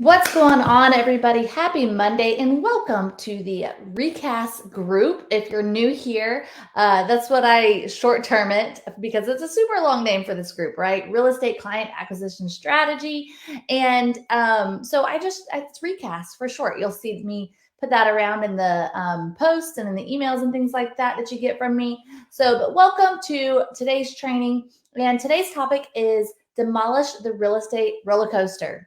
What's going on, everybody? Happy Monday and welcome to the Recast group. If you're new here, that's what I short term it because it's a super long name for this group, right? Real Estate Client Acquisition Strategy. And it's Recast for short. You'll see me put that around in the posts and in the emails and things like that you get from me. But welcome to today's training. And today's topic is Demolish the Real Estate Roller Coaster.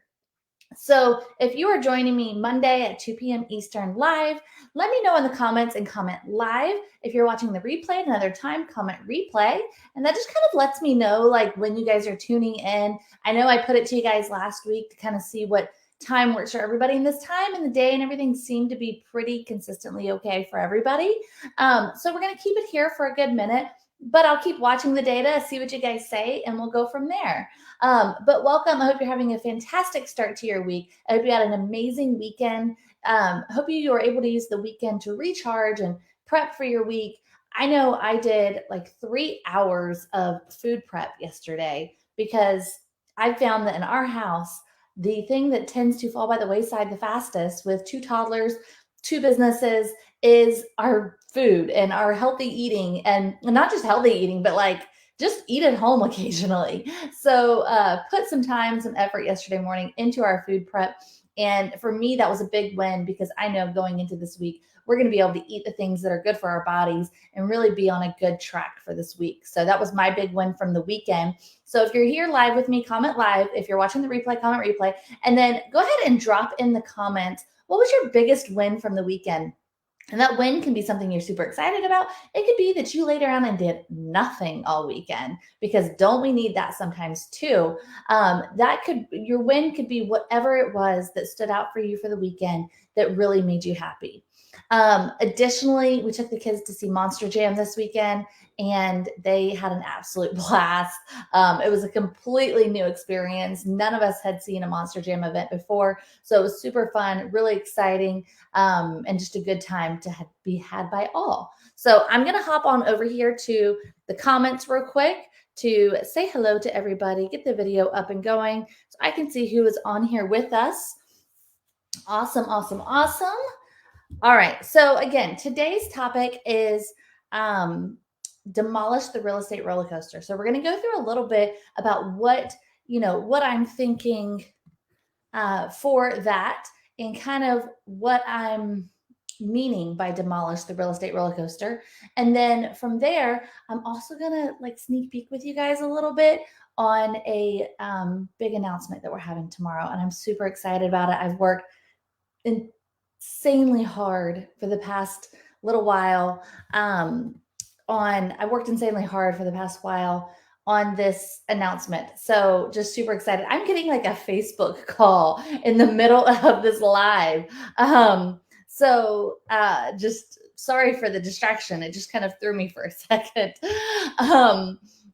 So if you are joining me Monday at 2 p.m. Eastern live, let me know in the comments and comment live. If you're watching the replay at another time, comment replay. And that just kind of lets me know like when you guys are tuning in. I know I put it to you guys last week to kind of see what time works for everybody. And this time in the day and everything seemed to be pretty consistently okay for everybody. So we're going to keep it here for a good minute. But I'll keep watching the data, see what you guys say, and we'll go from there. But welcome. I hope you're having a fantastic start to your week. I hope you had an amazing weekend. Hope you were able to use the weekend to recharge and prep for your week. I know I did like 3 hours of food prep yesterday because I found that in our house, the thing that tends to fall by the wayside the fastest with 2 toddlers, 2 businesses is our food and our healthy eating, and not just healthy eating, but like just eat at home occasionally. So put some time, some effort yesterday morning into our food prep. And for me, that was a big win because I know going into this week, we're going to be able to eat the things that are good for our bodies and really be on a good track for this week. So that was my big win from the weekend. So if you're here live with me, comment live. If you're watching the replay, comment replay. And then go ahead and drop in the comments, what was your biggest win from the weekend? And that win can be something you're super excited about. It could be that you laid around and did nothing all weekend, because don't we need that sometimes too? Your win could be whatever it was that stood out for you for the weekend that really made you happy. Additionally, we took the kids to see Monster Jam this weekend and they had an absolute blast. It was a completely new experience. None of us had seen a Monster Jam event before. So it was super fun, really exciting, and just a good time to be had by all. So I'm going to hop on over here to the comments real quick to say hello to everybody, get the video up and going so I can see who is on here with us. Awesome, awesome, awesome. All right. So again, today's topic is demolish the real estate roller coaster. So we're going to go through a little bit about what I'm thinking for that, and kind of what I'm meaning by demolish the real estate roller coaster. And then from there, I'm also going to like sneak peek with you guys a little bit on a big announcement that we're having tomorrow. And I'm super excited about it. I've worked insanely hard for the past little while on this announcement. So just super excited. I'm getting like a Facebook call in the middle of this live. Just sorry for the distraction. It just kind of threw me for a second.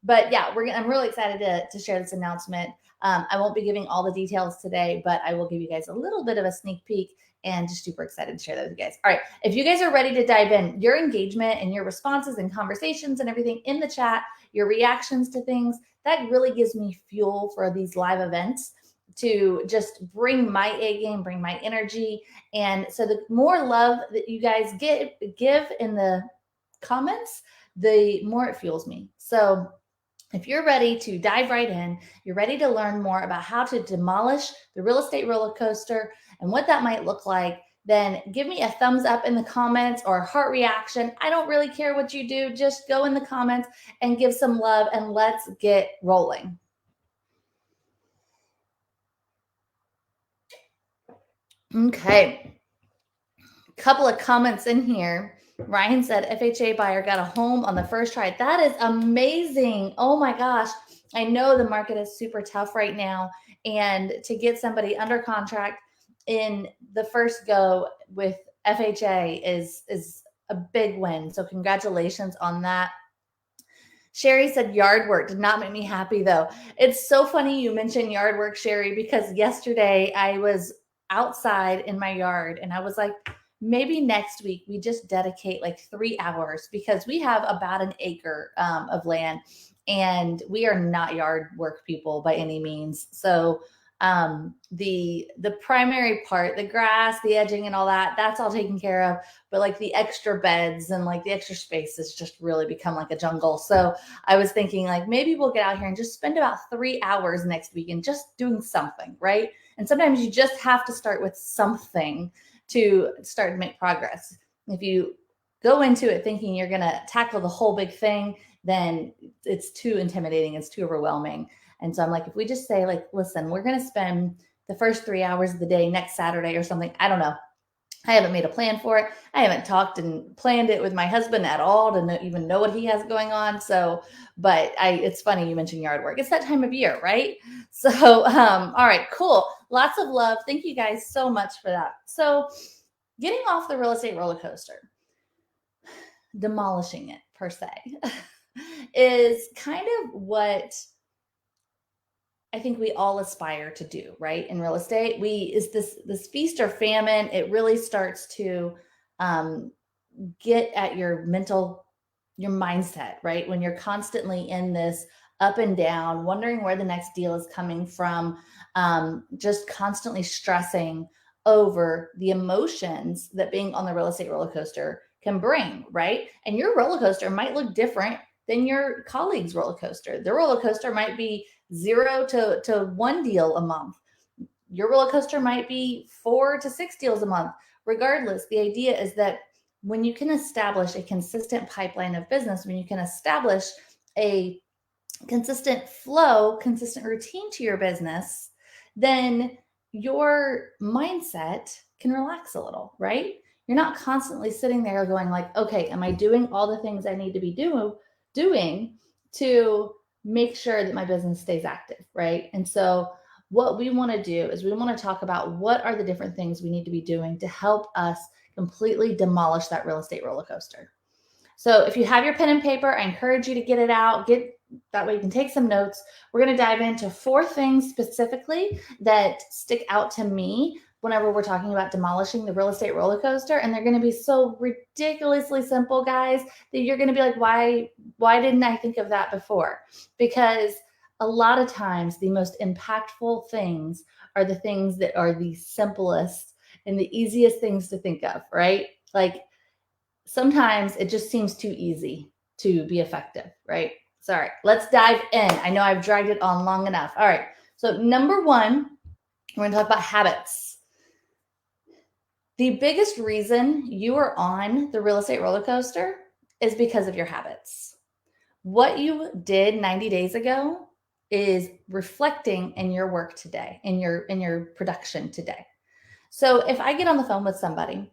But yeah, I'm really excited to share this announcement. I won't be giving all the details today, but I will give you guys a little bit of a sneak peek, and just super excited to share that with you guys. All right. If you guys are ready to dive in, your engagement and your responses and conversations and everything in the chat, your reactions to things, that really gives me fuel for these live events to just bring my A game, bring my energy. And so the more love that you guys give in the comments, the more it fuels me. So if you're ready to dive right in, you're ready to learn more about how to demolish the real estate roller coaster and what that might look like, then give me a thumbs up in the comments or a heart reaction. I don't really care what you do. Just go in the comments and give some love, and let's get rolling. Okay. Couple of comments in here. Ryan said FHA buyer got a home on the first try. That is amazing. Oh my gosh. I know the market is super tough right now, and to get somebody under contract in the first go with FHA is a big win. So congratulations on that. Sherry said yard work did not make me happy though. It's so funny you mentioned yard work, Sherry, because yesterday I was outside in my yard and I was like, maybe next week we just dedicate like 3 hours, because we have about an acre of land and we are not yard work people by any means. So The primary part, the grass, the edging and all that, that's all taken care of. But like the extra beds and like the extra space has just really become like a jungle. So I was thinking like maybe we'll get out here and just spend about 3 hours next weekend just doing something, right? And sometimes you just have to start with something to start to make progress. If you go into it thinking you're going to tackle the whole big thing, then it's too intimidating, it's too overwhelming. And so I'm like, if we just say like, listen, we're going to spend the first 3 hours of the day next Saturday or something. I don't know. I haven't made a plan for it. I haven't talked and planned it with my husband at all to even know what he has going on. So, but it's funny you mentioned yard work. It's that time of year, right? So, all right, cool. Lots of love. Thank you guys so much for that. So getting off the real estate roller coaster, demolishing it per se, is kind of what I think we all aspire to do, right? In real estate, is this feast or famine. It really starts to get at your mindset, right? When you're constantly in this up and down, wondering where the next deal is coming from, just constantly stressing over the emotions that being on the real estate roller coaster can bring, right? And your roller coaster might look different than your colleague's roller coaster. The roller coaster might be 0 to 1 deal a month. Your roller coaster might be 4 to 6 deals a month. Regardless, the idea is that when you can establish a consistent pipeline of business, when you can establish a consistent flow, consistent routine to your business, then your mindset can relax a little, right? You're not constantly sitting there going like, okay, am I doing all the things I need to be doing to make sure that my business stays active, right? And so what we want to do is we want to talk about what are the different things we need to be doing to help us completely demolish that real estate roller coaster. So if you have your pen and paper, I encourage you to get it out. That way you can take some notes. We're going to dive into 4 things specifically that stick out to me whenever we're talking about demolishing the real estate roller coaster. And they're going to be so ridiculously simple, guys, that you're going to be like, why didn't I think of that before? Because a lot of times the most impactful things are the things that are the simplest and the easiest things to think of, right? Like sometimes it just seems too easy to be effective, right? Sorry, let's dive in. I know I've dragged it on long enough. All right. So number 1, we're going to talk about habits. The biggest reason you are on the real estate roller coaster is because of your habits. What you did 90 days ago is reflecting in your work today, in your production today. So if I get on the phone with somebody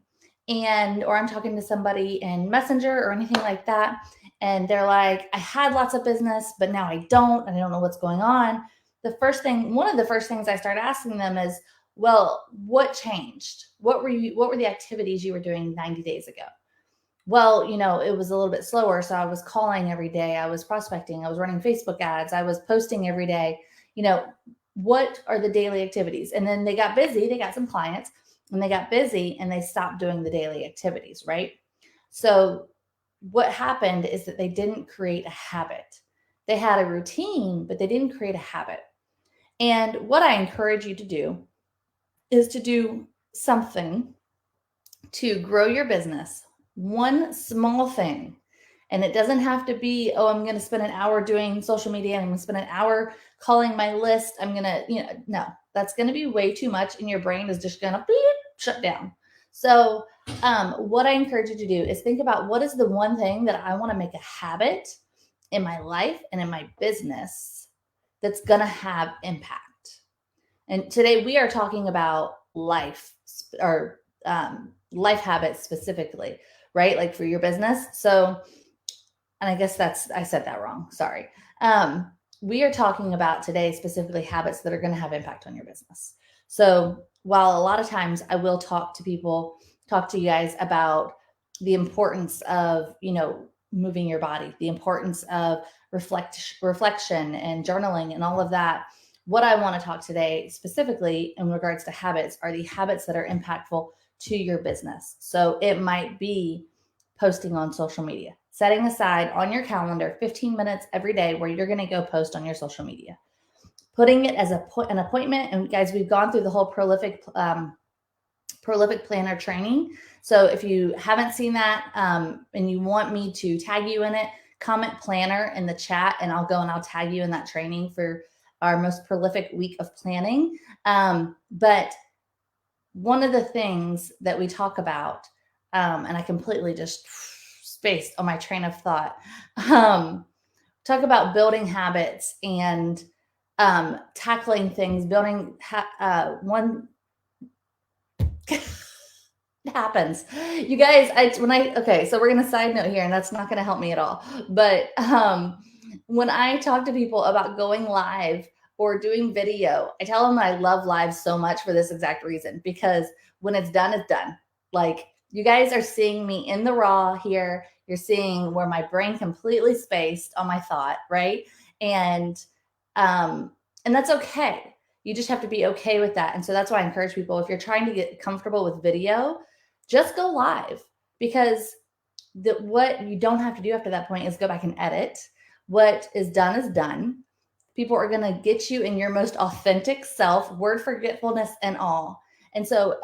or I'm talking to somebody in Messenger or anything like that, and they're like, I had lots of business, but now I don't, and I don't know what's going on. One of the first things I start asking them is, well, what changed? What were the activities you were doing 90 days ago? Well, it was a little bit slower. So I was calling every day. I was prospecting. I was running Facebook ads. I was posting every day. What are the daily activities? And then they got busy. They got some clients and they got busy and they stopped doing the daily activities, right? So what happened is that they didn't create a habit. They had a routine, but they didn't create a habit. And what I encourage you to do is to do something to grow your business, one small thing. And it doesn't have to be, oh, I'm going to spend an hour doing social media and I'm going to spend an hour calling my list. I'm going to, no, that's going to be way too much and your brain is just going to shut down. So what I encourage you to do is think about what is the one thing that I want to make a habit in my life and in my business that's going to have impact. And today we are talking about life habits specifically, right? Like for your business. So, and I guess I said that wrong. Sorry. We are talking about today specifically habits that are going to have impact on your business. So while a lot of times I will talk to you guys about the importance of, moving your body, the importance of reflection and journaling and all of that. What I want to talk today specifically in regards to habits are the habits that are impactful to your business. So it might be posting on social media, setting aside on your calendar 15 minutes every day where you're going to go post on your social media, putting it as an appointment. And guys, we've gone through the whole prolific planner training. So if you haven't seen that and you want me to tag you in it, comment planner in the chat and I'll go and I'll tag you in that training for our most prolific week of planning. But one of the things that we talk about, and I completely just spaced on my train of thought, talk about building habits and tackling things, building one happens. You guys, okay, so we're going to side note here, and that's not going to help me at all. But when I talk to people about going live or doing video, I tell them I love live so much for this exact reason, because when it's done, it's done. Like, you guys are seeing me in the raw here. You're seeing where my brain completely spaced on my thought, right? And that's okay. You just have to be okay with that. And so that's why I encourage people, if you're trying to get comfortable with video, just go live, because what you don't have to do after that point is go back and edit. What is done. People are going to get you in your most authentic self, word forgetfulness and all. And so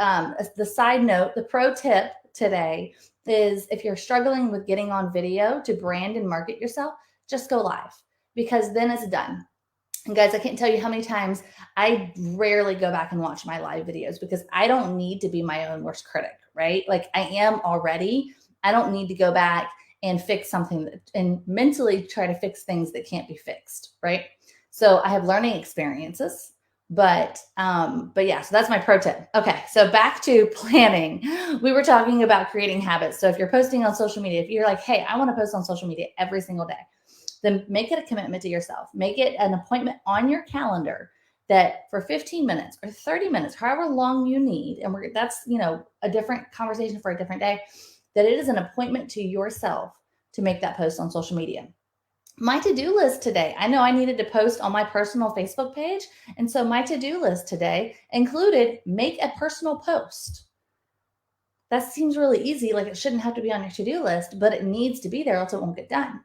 the side note, the pro tip today is, if you're struggling with getting on video to brand and market yourself, just go live, because then it's done. And guys, I can't tell you how many times I rarely go back and watch my live videos, because I don't need to be my own worst critic, right? Like, I am already. I don't need to go back and fix something and mentally try to fix things that can't be fixed, right? So I have learning experiences, but yeah, so that's my pro tip. Okay, so back to planning. We were talking about creating habits. So if you're posting on social media, if you're like, hey, I want to post on social media every single day, then make it a commitment to yourself. Make it an appointment on your calendar that for 15 minutes or 30 minutes, however long you need, and that's a different conversation for a different day, that it is an appointment to yourself to make that post on social media. My to-do list today, I know I needed to post on my personal Facebook page, and so my to-do list today included make a personal post. That seems really easy, like it shouldn't have to be on your to-do list, but it needs to be there, else it won't get done.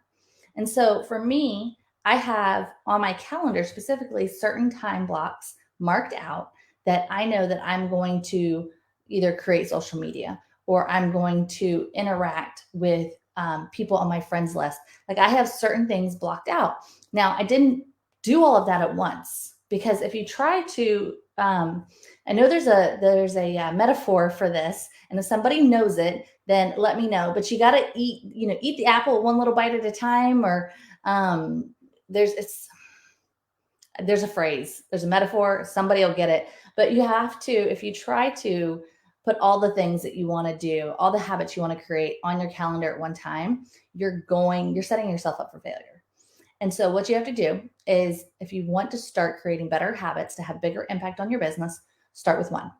And so for me, I have on my calendar specifically certain time blocks marked out that I know that I'm going to either create social media or I'm going to interact with people on my friends list. Like, I have certain things blocked out. Now, I didn't do all of that at once, because if you try to, I know there's a metaphor for this, and if somebody knows it, then let me know. But you got to eat the apple one little bite at a time, or there's a phrase, there's a metaphor, somebody will get it. But you have to, if you try to put all the things that you want to do, all the habits you want to create on your calendar at one time, you're setting yourself up for failure. And so what you have to do is, if you want to start creating better habits to have bigger impact on your business, start with one.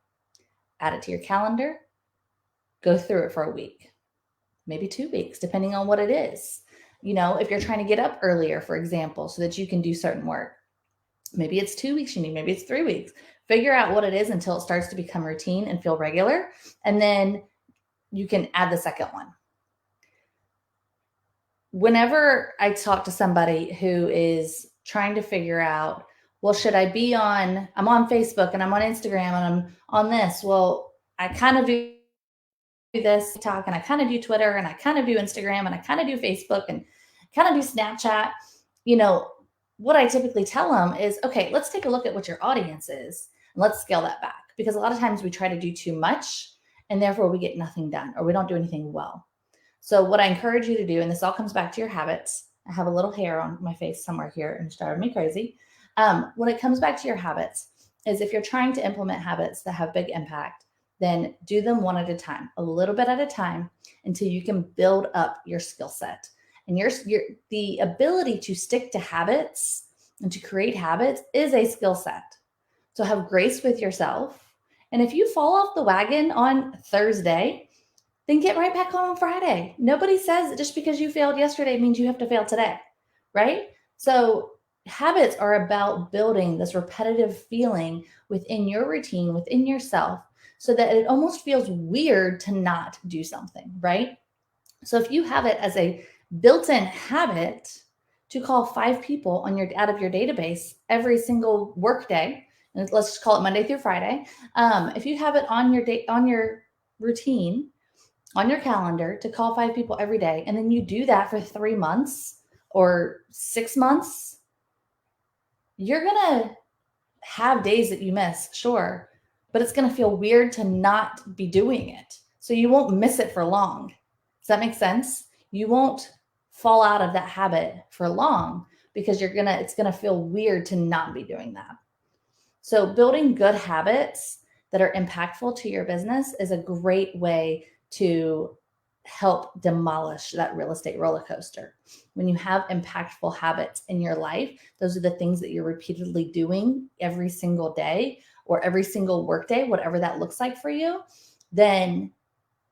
Add it to your calendar. Go through it for a week, maybe 2 weeks, depending on what it is. If you're trying to get up earlier, for example, so that you can do certain work, maybe it's 2 weeks you need, maybe it's 3 weeks. Figure out what it is until it starts to become routine and feel regular. And then you can add the second one. Whenever I talk to somebody who is trying to figure out, well, I'm on Facebook and I'm on Instagram and I'm on this. Well, I kind of do this TikTok and I kind of do Twitter and I kind of do Instagram and I kind of do Facebook and kind of do Snapchat. What I typically tell them is, okay, let's take a look at what your audience is and let's scale that back, because a lot of times we try to do too much and therefore we get nothing done or we don't do anything well. So what I encourage you to do, and this all comes back to your habits. I have a little hair on my face somewhere here and it's driving me crazy. When it comes back to your habits, is if you're trying to implement habits that have big impact, then do them one at a time, a little bit at a time, until you can build up your skill set. And the ability to stick to habits and to create habits is a skill set. So have grace with yourself. And if you fall off the wagon on Thursday, then get right back on Friday. Nobody says that just because you failed yesterday means you have to fail today, right? So habits are about building this repetitive feeling within your routine, within yourself, so that it almost feels weird to not do something, right? So if you have it as a built-in habit to call 5 people out of your database every single workday, and let's just call it Monday through Friday. If you have it on your routine, on your calendar to call 5 people every day, and then you do that for 3 months or 6 months, you're going to have days that you miss, sure, but it's going to feel weird to not be doing it. So you won't miss it for long. Does that make sense? You won't fall out of that habit for long because it's going to feel weird to not be doing that. So building good habits that are impactful to your business is a great way to help demolish that real estate roller coaster. When you have impactful habits in your life, those are the things that you're repeatedly doing every single day or every single workday, whatever that looks like for you, then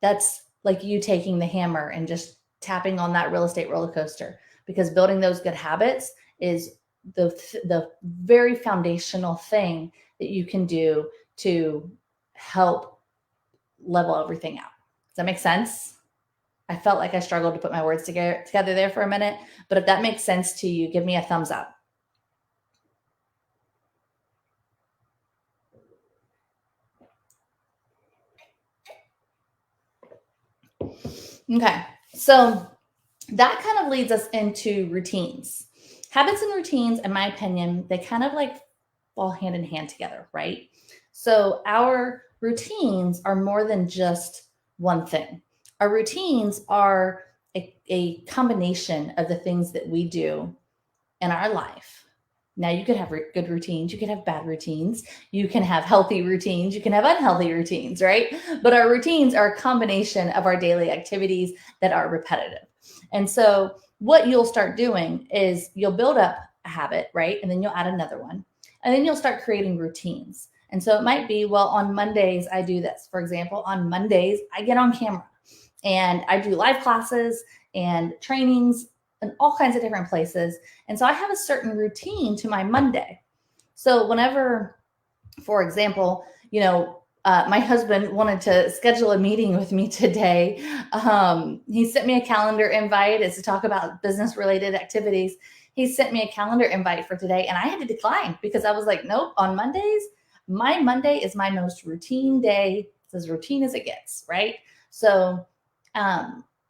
that's like you taking the hammer and just tapping on that real estate roller coaster, because building those good habits is the very foundational thing that you can do to help level everything out. Does that make sense? I felt like I struggled to put my words together there for a minute, but if that makes sense to you, give me a thumbs up. Okay, so that kind of leads us into routines. Habits and routines, in my opinion, they kind of like fall hand in hand together, right? So our routines are more than just one thing. Our routines are a combination of the things that we do in our life. Now, you could have good routines, you can have bad routines, you can have healthy routines, you can have unhealthy routines, right? But our routines are a combination of our daily activities that are repetitive. And so, what you'll start doing is you'll build up a habit, right? And then you'll add another one. And then you'll start creating routines. And so, it might be, well, on Mondays, I do this. For example, on Mondays, I get on camera and I do live classes and trainings in all kinds of different places. And so I have a certain routine to my Monday. So whenever, for example, my husband wanted to schedule a meeting with me today. He sent me a calendar invite. It's to talk about business related activities. He sent me a calendar invite for today and I had to decline because I was like, nope, on Mondays, my Monday is my most routine day. It's as routine as it gets, right? So,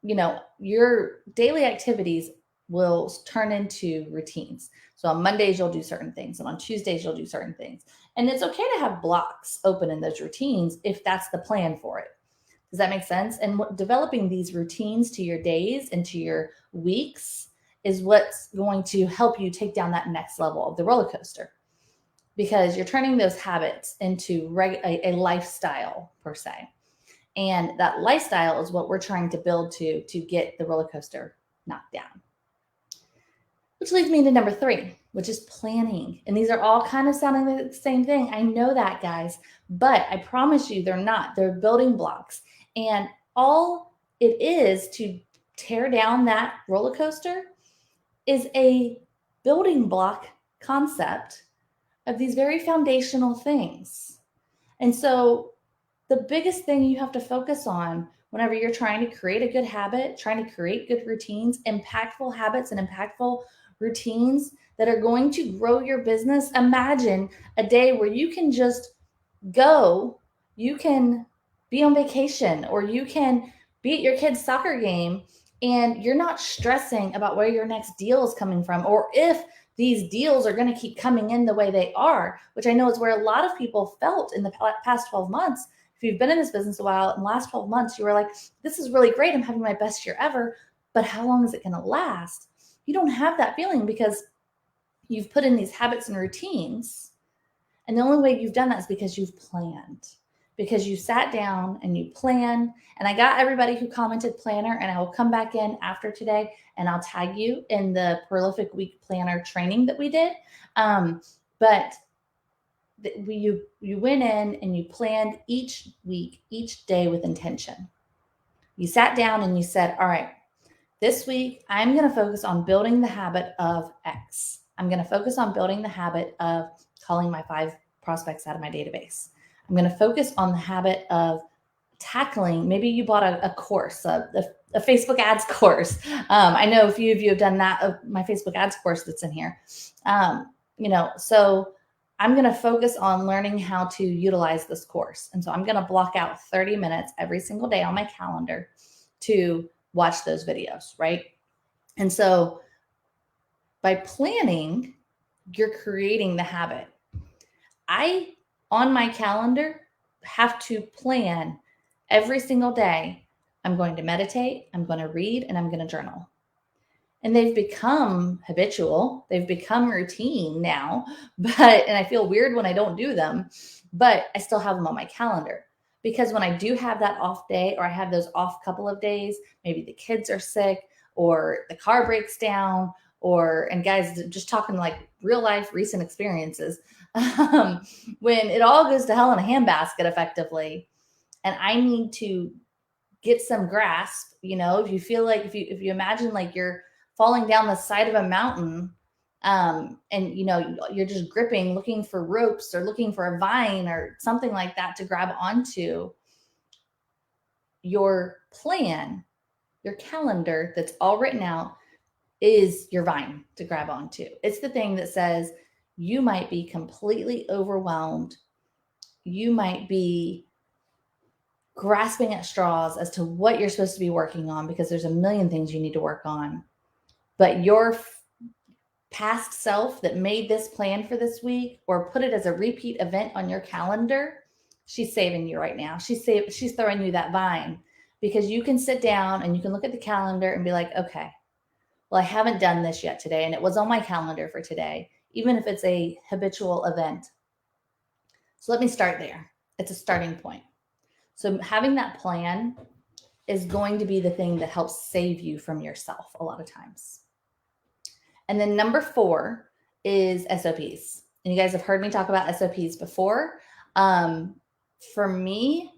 your daily activities will turn into routines. So on Mondays, you'll do certain things, and on Tuesdays, you'll do certain things. And it's okay to have blocks open in those routines if that's the plan for it. Does that make sense? And developing these routines to your days and to your weeks is what's going to help you take down that next level of the roller coaster, because you're turning those habits into a lifestyle per se. And that lifestyle is what we're trying to build to get the roller coaster knocked down. Which leads me to number 3, which is planning. And these are all kind of sounding like the same thing. I know that, guys, but I promise you they're not. They're building blocks. And all it is to tear down that roller coaster is a building block concept of these very foundational things. And so the biggest thing you have to focus on whenever you're trying to create a good habit, trying to create good routines, impactful habits and impactful routines that are going to grow your business. Imagine a day where you can just go, you can be on vacation, or you can be at your kid's soccer game and you're not stressing about where your next deal is coming from, or if these deals are going to keep coming in the way they are, which I know is where a lot of people felt in the past 12 months. If you've been in this business a while, in the last 12 months, you were like, this is really great. I'm having my best year ever, but how long is it going to last? You don't have that feeling because you've put in these habits and routines. And the only way you've done that is because you've planned, because you sat down and you plan. And I got everybody who commented planner, and I will come back in after today and I'll tag you in the Prolific Week Planner training that we did. But you went in and you planned each week, each day with intention. You sat down and you said, all right, this week, I'm going to focus on building the habit of X. I'm going to focus on building the habit of calling my 5 prospects out of my database. I'm going to focus on the habit of tackling, maybe you bought a course, a a Facebook ads course. I know a few of you have done that, my Facebook ads course that's in here. So I'm going to focus on learning how to utilize this course. And so I'm going to block out 30 minutes every single day on my calendar to watch those videos, right? And so by planning, you're creating the habit. I, on my calendar, have to plan every single day. I'm going to meditate, I'm going to read, and I'm going to journal. And they've become habitual. They've become routine now, and I feel weird when I don't do them, but I still have them on my calendar. Because when I do have that off day, or I have those off couple of days, maybe the kids are sick or the car breaks down, and guys, just talking like real life recent experiences, when it all goes to hell in a handbasket effectively, and I need to get some grasp, if you feel like, if you imagine like you're falling down the side of a mountain, and you're just gripping, looking for ropes or looking for a vine or something like that to grab onto, your plan, your calendar that's all written out is your vine to grab onto. It's the thing that says you might be completely overwhelmed. You might be grasping at straws as to what you're supposed to be working on, because there's a million things you need to work on. But your past self that made this plan for this week, or put it as a repeat event on your calendar, she's saving you right now. She's throwing you that vine, because you can sit down and you can look at the calendar and be like, okay, well, I haven't done this yet today, and it was on my calendar for today, even if it's a habitual event. So let me start there. It's a starting point. So having that plan is going to be the thing that helps save you from yourself a lot of times. And then number 4 is SOPs. And you guys have heard me talk about SOPs before. For me,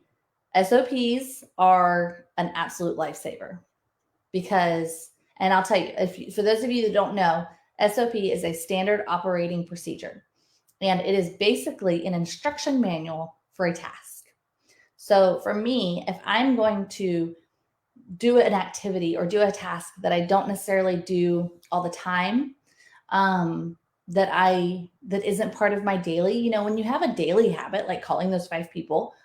SOPs are an absolute lifesaver, because, and I'll tell you, for those of you that don't know, SOP is a standard operating procedure, and it is basically an instruction manual for a task. So for me, if I'm going to do an activity or do a task that I don't necessarily do all the time, that isn't part of my daily, when you have a daily habit, like calling those 5 people,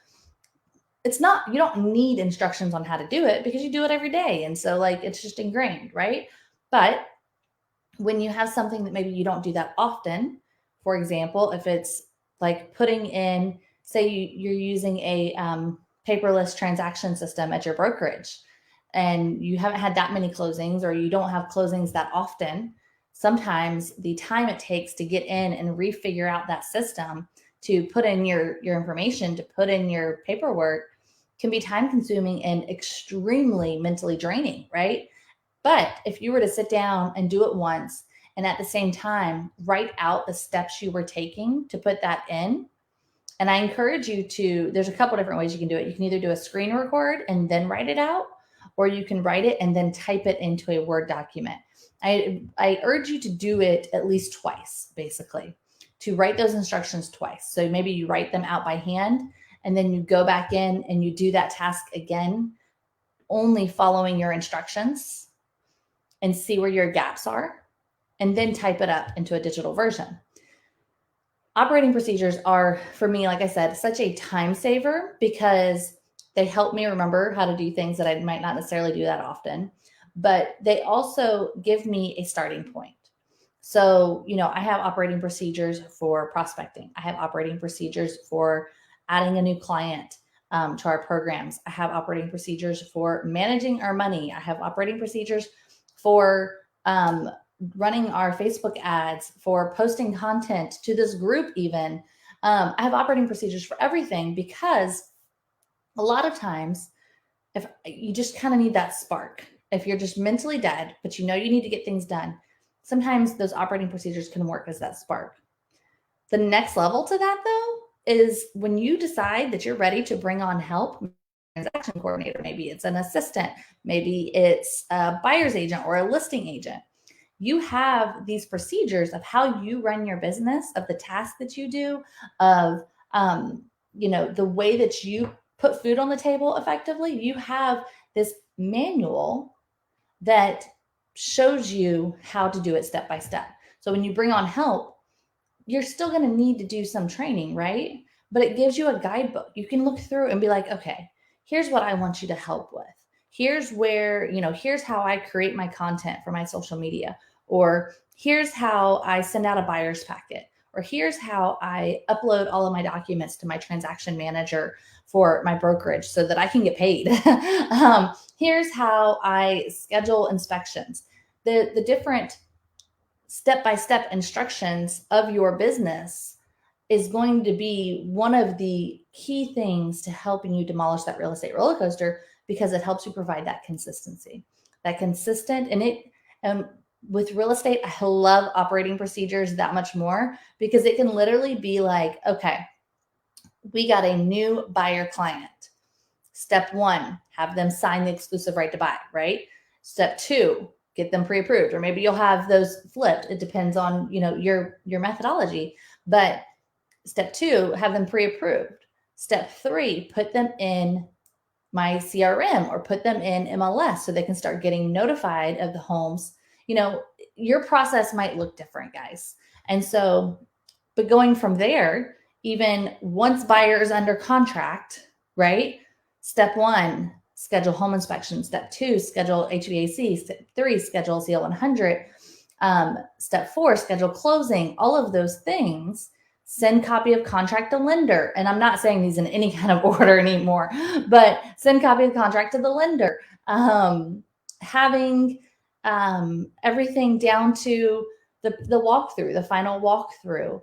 you don't need instructions on how to do it, because you do it every day. And so like, it's just ingrained, right? But when you have something that maybe you don't do that often, for example, if it's like putting in, say you're using a paperless transaction system at your brokerage, and you haven't had that many closings, or you don't have closings that often, sometimes the time it takes to get in and refigure out that system, to put in your information, to put in your paperwork, can be time consuming and extremely mentally draining, right? But if you were to sit down and do it once, and at the same time write out the steps you were taking to put that in, and I encourage you to, there's a couple different ways you can do it. You can either do a screen record and then write it out, or you can write it and then type it into a Word document. I urge you to do it at least twice, basically, to write those instructions twice. So maybe you write them out by hand, and then you go back in and you do that task again, only following your instructions, and see where your gaps are, and then type it up into a digital version. Operating procedures are, for me, like I said, such a time saver, because they help me remember how to do things that I might not necessarily do that often, but they also give me a starting point. So, I have operating procedures for prospecting. I have operating procedures for adding a new client to our programs. I have operating procedures for managing our money. I have operating procedures for running our Facebook ads, for posting content to this group even. I have operating procedures for everything, because a lot of times, if you just kind of need that spark, if you're just mentally dead, but you need to get things done, sometimes those operating procedures can work as that spark. The next level to that, though, is when you decide that you're ready to bring on help, transaction coordinator, maybe it's an assistant, maybe it's a buyer's agent or a listing agent. You have these procedures of how you run your business, of the tasks that you do, of the way that you put food on the table effectively. You have this manual that shows you how to do it step by step. So when you bring on help, you're still going to need to do some training, right? But it gives you a guidebook. You can look through and be like, okay, here's what I want you to help with. Here's where, here's how I create my content for my social media, or here's how I send out a buyer's packet, or here's how I upload all of my documents to my transaction manager for my brokerage so that I can get paid. Here's how I schedule inspections. The different step-by-step instructions of your business is going to be one of the key things to helping you demolish that real estate roller coaster, because it helps you provide that consistency, that consistent. And with real estate, I love operating procedures that much more, because it can literally be like, okay, we got a new buyer client. Step 1, have them sign the exclusive right to buy, right? Step 2, get them pre-approved, or maybe you'll have those flipped. It depends on, your methodology. But step 2, have them pre-approved. Step 3, put them in my CRM or put them in MLS so they can start getting notified of the homes. Your process might look different, guys. And so, but going from there, even once buyer is under contract, right? Step 1, schedule home inspection. Step 2, schedule HVAC. Step 3, schedule CL 100. Step 4, schedule closing. All of those things. Send copy of contract to lender. And I'm not saying these in any kind of order anymore, but send copy of contract to the lender. Having everything down to the walkthrough, the final walkthrough.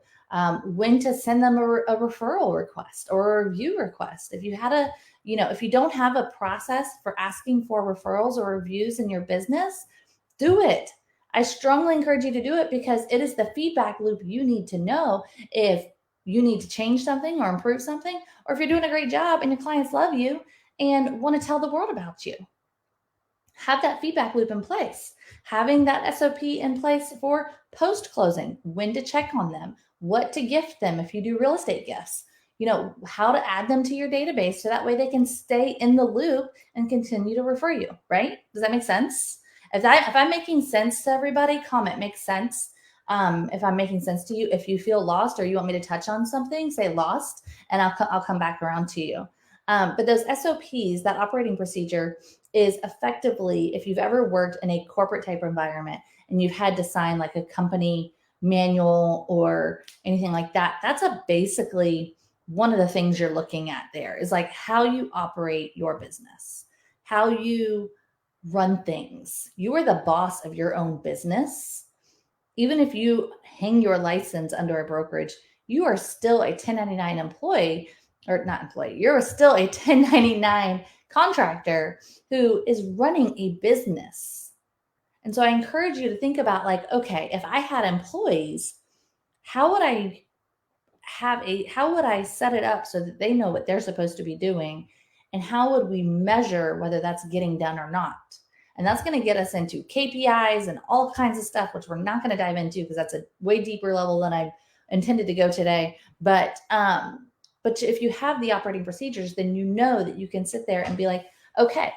When to send them a referral request or a review request. If you don't have a process for asking for referrals or reviews in your business, do it. I strongly encourage you to do it, because it is the feedback loop you need to know if you need to change something or improve something, or if you're doing a great job and your clients love you and want to tell the world about you. Have that feedback loop in place. Having that SOP in place for post-closing, when to check on them, what to gift them if you do real estate gifts, how to add them to your database so that way they can stay in the loop and continue to refer you, right? Does that make sense? If I'm making sense to everybody, comment makes sense. If I'm making sense to you, if you feel lost or you want me to touch on something, say lost, and I'll come back around to you. But those SOPs, that operating procedure, is effectively, if you've ever worked in a corporate type environment and you've had to sign like a company manual or anything like that, that's basically one of the things you're looking at there, is like how you operate your business, how you run things. You are the boss of your own business. Even if you hang your license under a brokerage, you are still a 1099 employee, or not employee. You're still a 1099 contractor who is running a business. And so I encourage you to think about, like, okay, if I had employees, how would I set it up so that they know what they're supposed to be doing? And how would we measure whether that's getting done or not? And that's going to get us into KPIs and all kinds of stuff, which we're not going to dive into because that's a way deeper level than I intended to go today. But if you have the operating procedures, then you know that you can sit there and be like, okay,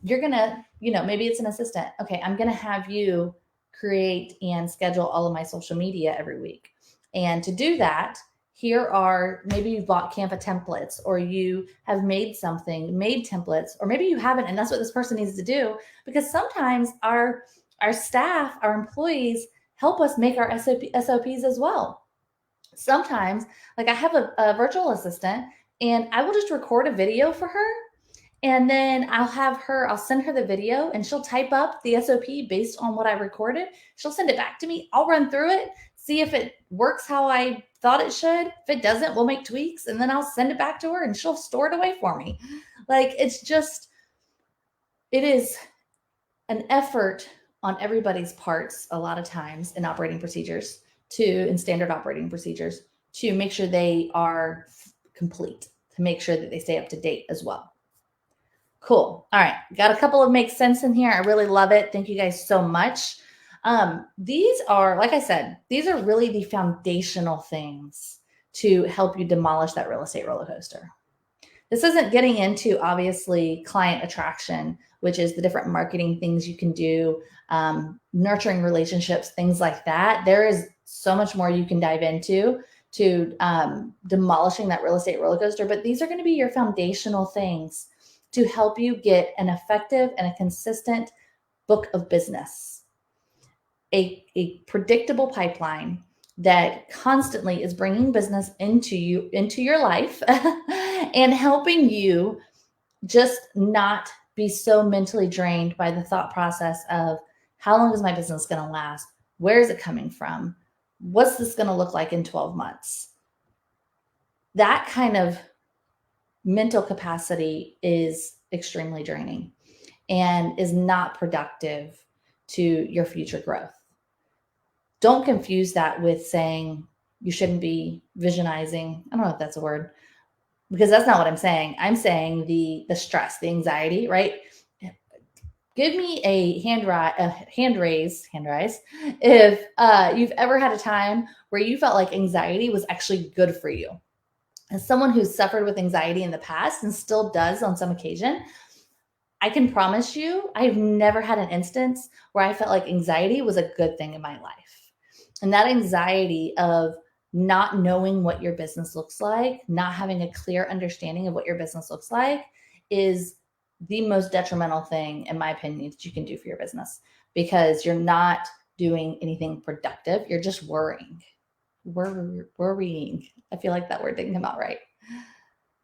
you're going to, maybe it's an assistant. Okay, I'm going to have you create and schedule all of my social media every week. And to do that, maybe you've bought Canva templates, or you have made templates, or maybe you haven't, and that's what this person needs to do, because sometimes our staff, our employees help us make our SOPs as well. Sometimes, like I have a virtual assistant, and I will just record a video for her, and then I'll send her the video, and she'll type up the SOP based on what I recorded. She'll send it back to me. I'll run through it, see if it works how I thought it should. If it doesn't, we'll make tweaks, and then I'll send it back to her and she'll store it away for me. Like, it is an effort on everybody's parts a lot of times in operating procedures in standard operating procedures, to make sure they are complete, to make sure that they stay up to date as well. Cool. All right. Got a couple of make sense in here. I really love it. Thank you guys so much. These are, like I said, these are really the foundational things to help you demolish that real estate roller coaster. This isn't getting into, obviously, client attraction, which is the different marketing things you can do, nurturing relationships, things like that. There is so much more you can dive into to demolishing that real estate roller coaster. But these are going to be your foundational things to help you get an effective and a consistent book of business, a predictable pipeline that constantly is bringing business into your life and helping you just not be so mentally drained by the thought process of how long is my business going to last? Where is it coming from? What's this going to look like in 12 months? That kind of mental capacity is extremely draining and is not productive to your future growth. Don't confuse that with saying you shouldn't be visionizing. I don't know if that's a word, because that's not what I'm saying. I'm saying the stress, the anxiety, right? Give me a hand raise if you've ever had a time where you felt like anxiety was actually good for you. As someone who's suffered with anxiety in the past and still does on some occasion, I can promise you I've never had an instance where I felt like anxiety was a good thing in my life. And that anxiety of not knowing what your business looks like, not having a clear understanding of what your business looks like, is the most detrimental thing, in my opinion, that you can do for your business, because you're not doing anything productive. You're just worrying. Worrying. I feel like that word didn't come out right.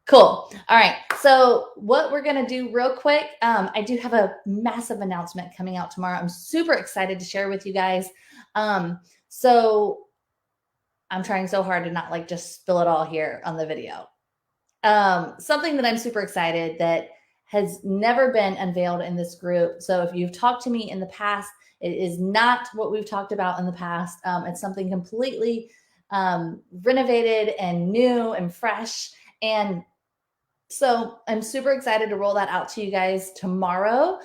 Cool. All right. So what we're going to do real quick, I do have a massive announcement coming out tomorrow. I'm super excited to share with you guys. So I'm trying so hard to not like just spill it all here on the video. Something that I'm super excited that has never been unveiled in this group. So if you've talked to me in the past, it is not what we've talked about in the past. It's something completely renovated and new and fresh. And so I'm super excited to roll that out to you guys tomorrow.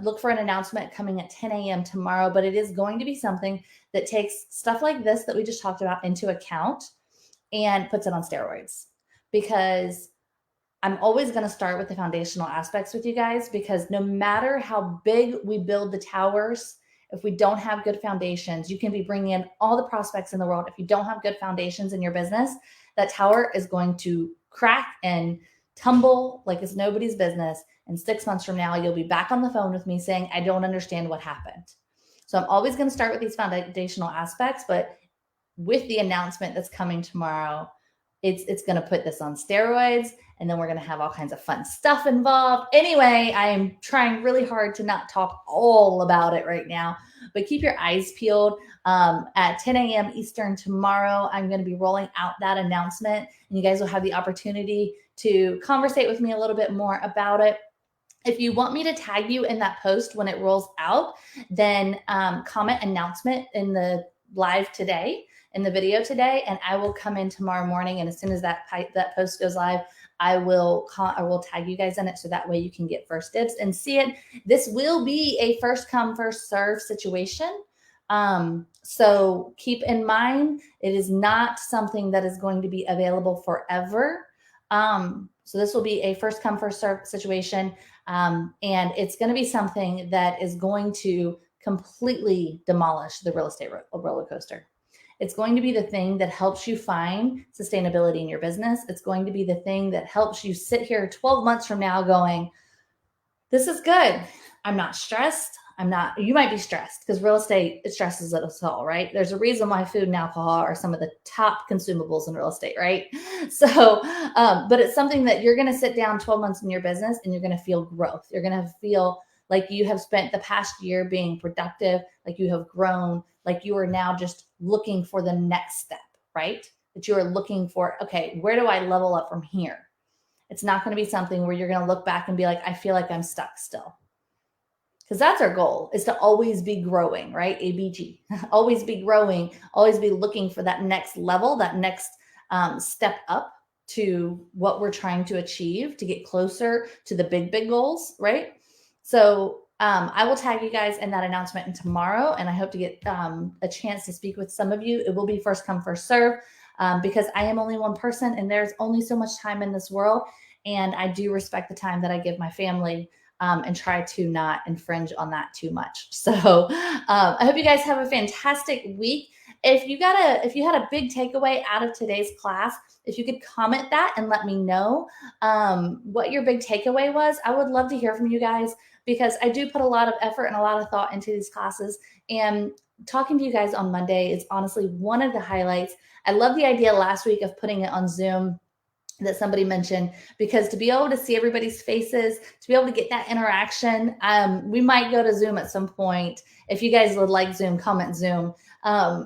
Look for an announcement coming at 10 a.m. tomorrow, but it is going to be something that takes stuff like this that we just talked about into account and puts it on steroids, because I'm always going to start with the foundational aspects with you guys, because no matter how big we build the towers, if we don't have good foundations, you can be bringing in all the prospects in the world. If you don't have good foundations in your business, that tower is going to crack and tumble like it's nobody's business. And 6 months from now, you'll be back on the phone with me saying, I don't understand what happened. So I'm always going to start with these foundational aspects, but with the announcement that's coming tomorrow, it's going to put this on steroids, and then we're going to have all kinds of fun stuff involved. Anyway, I am trying really hard to not talk all about it right now, but keep your eyes peeled. At 10 a.m. Eastern tomorrow, I'm going to be rolling out that announcement, and you guys will have the opportunity to conversate with me a little bit more about it. If you want me to tag you in that post when it rolls out, then comment announcement in the live today, in the video today, and I will come in tomorrow morning. And as soon as that post goes live, I will tag you guys in it, so that way you can get first dibs and see it. This will be a first come, first serve situation. So keep in mind, it is not something that is going to be available forever. So this will be a first come, first serve situation. And it's going to be something that is going to completely demolish the real estate roller coaster. It's going to be the thing that helps you find sustainability in your business. It's going to be the thing that helps you sit here 12 months from now going, this is good. I'm not stressed. You might be stressed, because real estate, it stresses us all, right? There's a reason why food and alcohol are some of the top consumables in real estate, right? So, but it's something that you're going to sit down 12 months in your business and you're going to feel growth. You're going to feel like you have spent the past year being productive, like you have grown, like you are now just looking for the next step, right? That you are looking for, okay, where do I level up from here? It's not going to be something where you're going to look back and be like, I feel like I'm stuck still. Because that's our goal, is to always be growing, right? ABG, always be growing, always be looking for that next level, that next step up to what we're trying to achieve, to get closer to the big, big goals, right? So I will tag you guys in that announcement tomorrow, and I hope to get a chance to speak with some of you. It will be first come, first serve, because I am only one person, and there's only so much time in this world. and I do respect the time that I give my family, and try to not infringe on that too much. So I hope you guys have a fantastic week. If you had a big takeaway out of today's class, if you could comment that and let me know what your big takeaway was, I would love to hear from you guys, because I do put a lot of effort and a lot of thought into these classes. And talking to you guys on Monday is honestly one of the highlights. I love the idea last week of putting it on Zoom that somebody mentioned, because to be able to see everybody's faces, to be able to get that interaction, we might go to Zoom at some point. If you guys would like Zoom, comment Zoom,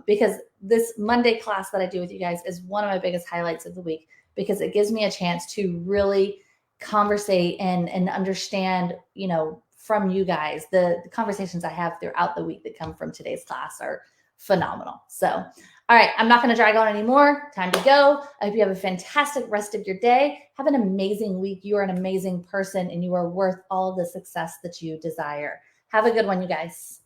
because this Monday class that I do with you guys is one of my biggest highlights of the week, because it gives me a chance to really conversate and understand, from you guys. The conversations I have throughout the week that come from today's class are phenomenal. So all right, I'm not going to drag on anymore. Time to go. I hope you have a fantastic rest of your day. Have an amazing week. You are an amazing person, and you are worth all the success that you desire. Have a good one, you guys.